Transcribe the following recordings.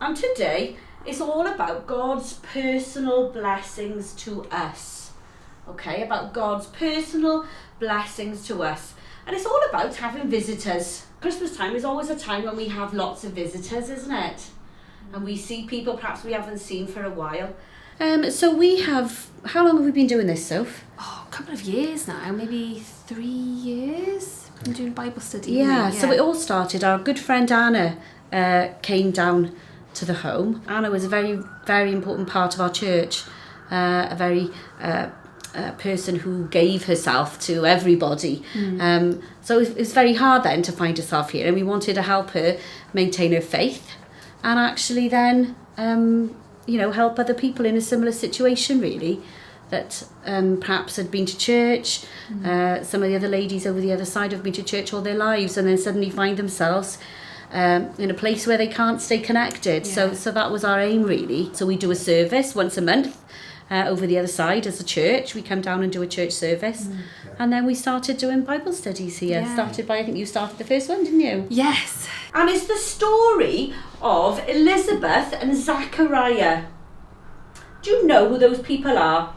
And today is all about God's personal blessings to us. Okay, about God's personal blessings to us. And it's all about having visitors. Christmas time is always a time when we have lots of visitors, isn't it? And we see people perhaps we haven't seen for a while. So we have, how long have we been doing this, Soph? Oh, a couple of years now, maybe 3 years. Been doing Bible study. Yeah, so it all started, our good friend Anna came down to the home. Anna was a very, very important part of our church, a very person who gave herself to everybody. So it was very hard then to find herself here, and we wanted to help her maintain her faith and actually then help other people in a similar situation, really, that perhaps had been to church. Some of the other ladies over the other side have been to church all their lives and then suddenly find themselves in a place where they can't stay connected. So that was our aim, really. So we do a service once a month over the other side as a church. We come down and do a church service. And then we started doing Bible studies here. Started by, I think you started the first one, didn't you? Yes. And it's the story of Elizabeth and Zachariah. Do you know who those people are?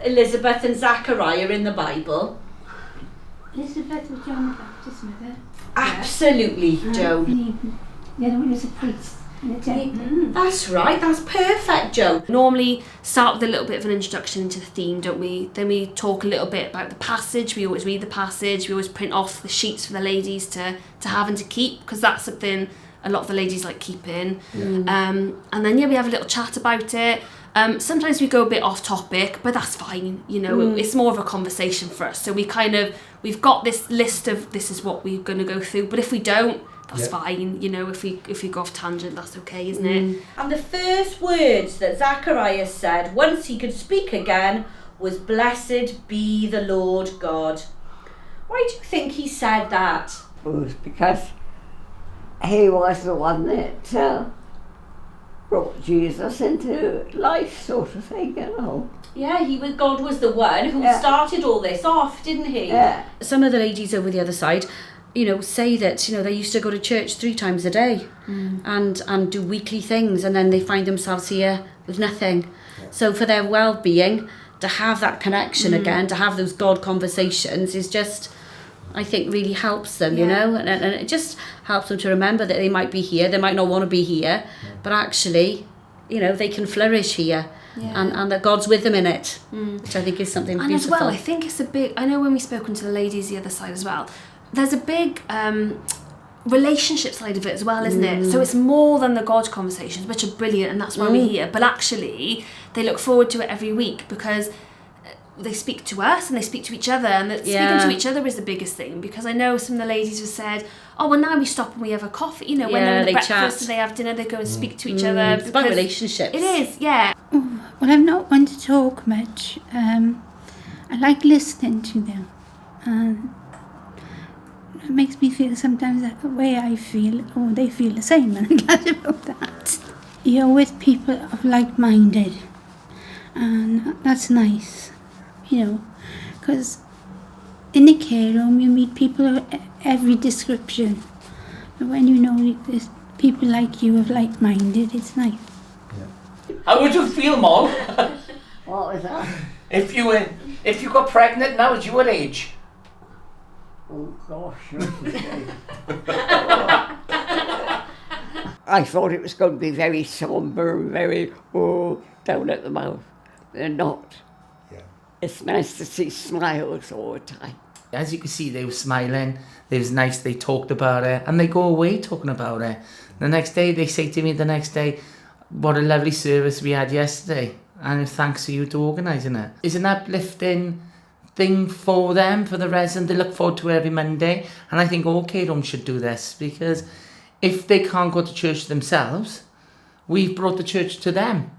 Elizabeth and Zachariah in the Bible? Elizabeth was John the Baptist's mother. Absolutely, Joe. The other one was a priest and a gentleman. That's right, that's perfect, Joe. Normally start with a little bit of an introduction into the theme, don't we? Then we talk a little bit about the passage. We always read the passage. We always print off the sheets for the ladies to have and to keep, because that's something a lot of the ladies like keeping. And then we have a little chat about it. Sometimes we go a bit off topic, but that's fine. It's more of a conversation for us. So we've got this list of this is what we're going to go through. But if we don't, that's fine. If we go off tangent, that's okay, isn't it? And the first words that Zachariah said once he could speak again was, "Blessed be the Lord God." Why do you think he said that? It was because he was the one that brought Jesus into life, sort of thing, Yeah, God was the one who started all this off, didn't he? Yeah. Some of the ladies over the other side, say that, they used to go to church 3 times a day and do weekly things, and then they find themselves here with nothing. So for their well-being, to have that connection again, to have those God conversations is just, I think, really helps them, and it just helps them to remember that they might be here, they might not want to be here, but actually, they can flourish here. And that God's with them in it, which I think is something beautiful. And as well, I think it's a big, I know when we've spoken to the ladies the other side as well, there's a big relationship side of it as well, isn't it? So it's more than the God conversations, which are brilliant, and that's why we're here, but actually they look forward to it every week because they speak to us and they speak to each other, and that speaking to each other is the biggest thing, because I know some of the ladies have said, oh, well, now we stop and we have a coffee, when they're in the breakfast and they have dinner, they go and speak to each other. It's about relationships. It is, yeah. Well, I'm not one to talk much. I like listening to them. And it makes me feel sometimes that the way I feel, or they feel the same, and I'm glad about that. You're with people of like-minded, and that's nice, because in the care home you meet people of every description, but when there's people like you of like-minded, it's nice. How would you feel, Mom? What was that? If you got pregnant now at your age? Oh gosh. I thought it was going to be very sombre and very down at the mouth. They're not. Yeah. It's nice to see smiles all the time. As you can see, they were smiling. It was nice. They talked about it, and they go away talking about it. The next day, they say to me, what a lovely service we had yesterday, and thanks to you to organising it. It's an uplifting thing for them, for the residents. They look forward to it every Monday, and I think all care homes should do this, because if they can't go to church themselves, we've brought the church to them.